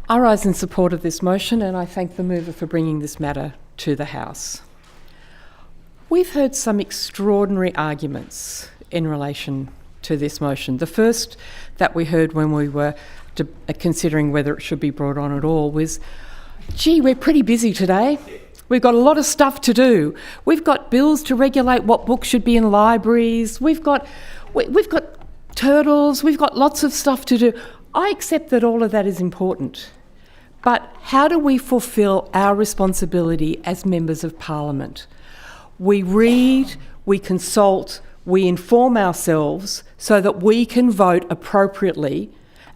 I rise in support of this motion, and I thank the mover for bringing this matter to the House. We've heard some extraordinary arguments in relation to this motion. The first that we heard when we were considering whether it should be brought on at all was, gee, we're pretty busy today. We've got a lot of stuff to do. We've got bills to regulate what books should be in libraries. We've got turtles. We've got lots of stuff to do. I accept that all of that is important. But how do we fulfil our responsibility as members of Parliament? We read, we consult, we inform ourselves so that we can vote appropriately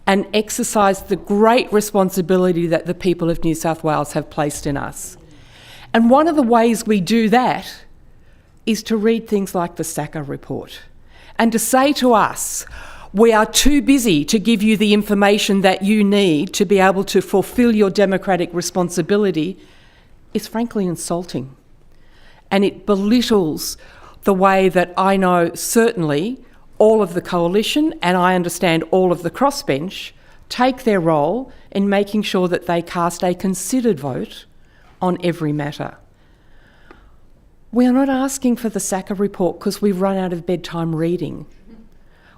and exercise the great responsibility that the people of New South Wales have placed in us. And one of the ways we do that is to read things like the Sackar Report and to say to us, we are too busy to give you the information that you need to be able to fulfil your democratic responsibility is frankly insulting. And it belittles the way that I know certainly all of the coalition, and I understand all of the crossbench, take their role in making sure that they cast a considered vote on every matter. We are not asking for the Sackar Report because we've run out of bedtime reading.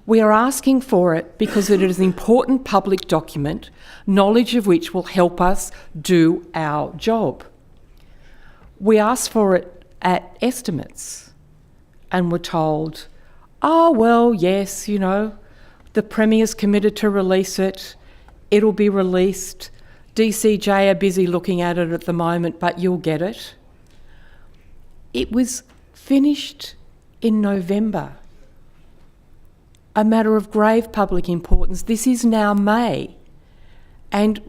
We are asking for it because it is an important public document, knowledge of which will help us do our job. We asked for it at estimates and were told, oh, well, yes, you know, the Premier's committed to release it, it'll be released, DCJ are busy looking at it at the moment, but you'll get it. It was finished in November. A matter of grave public importance. This is now May, and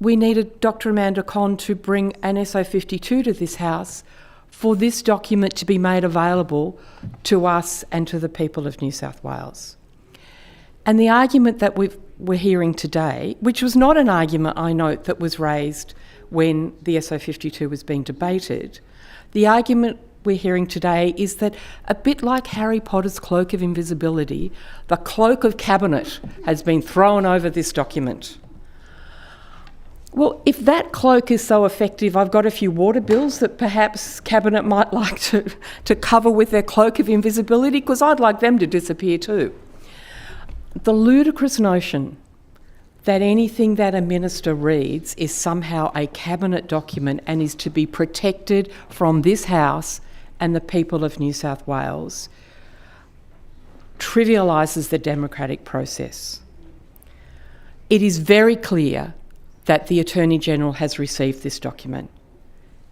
we needed Dr. Amanda Conn to bring an SO52 to this House for this document to be made available to us and to the people of New South Wales. And the argument that we're hearing today, which was not an argument, I note, that was raised when the SO52 was being debated, the argument we're hearing today is that, a bit like Harry Potter's cloak of invisibility, the cloak of cabinet has been thrown over this document. Well, if that cloak is so effective, I've got a few water bills that perhaps Cabinet might like to cover with their cloak of invisibility, because I'd like them to disappear too. The ludicrous notion that anything that a minister reads is somehow a cabinet document and is to be protected from this House and the people of New South Wales trivialises the democratic process. It is very clear that the Attorney-General has received this document.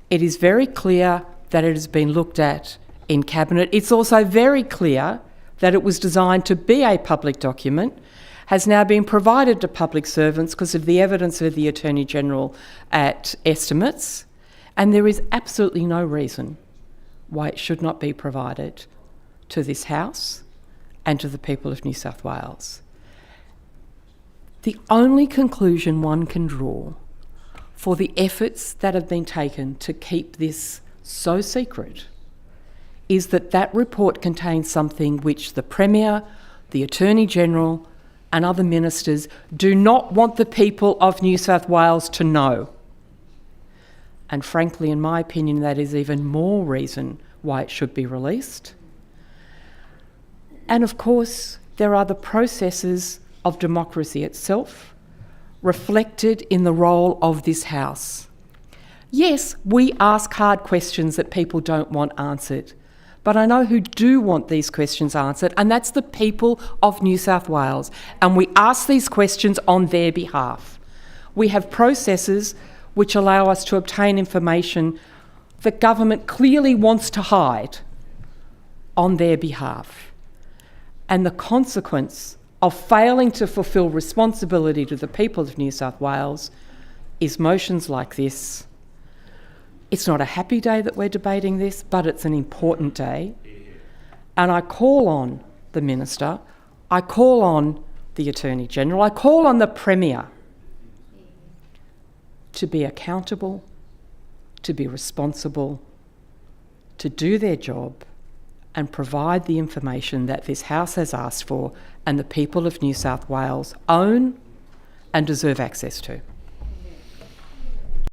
It is very clear that it has been looked at in Cabinet. It's also very clear that it was designed to be a public document, has now been provided to public servants because of the evidence of the Attorney-General at estimates, and there is absolutely no reason why it should not be provided to this House and to the people of New South Wales. The only conclusion one can draw for the efforts that have been taken to keep this so secret is that that report contains something which the Premier, the Attorney-General and other ministers do not want the people of New South Wales to know. And frankly, in my opinion, that is even more reason why it should be released. And of course, there are the processes of democracy itself, reflected in the role of this House. Yes, we ask hard questions that people don't want answered, but I know who do want these questions answered, and that's the people of New South Wales, and we ask these questions on their behalf. We have processes which allow us to obtain information that government clearly wants to hide on their behalf. And the consequence of failing to fulfil responsibility to the people of New South Wales is motions like this. It's not a happy day that we're debating this, but it's an important day. And I call on the Minister, I call on the Attorney-General, I call on the Premier to be accountable, to be responsible, to do their job and provide the information that this House has asked for and the people of New South Wales own and deserve access to.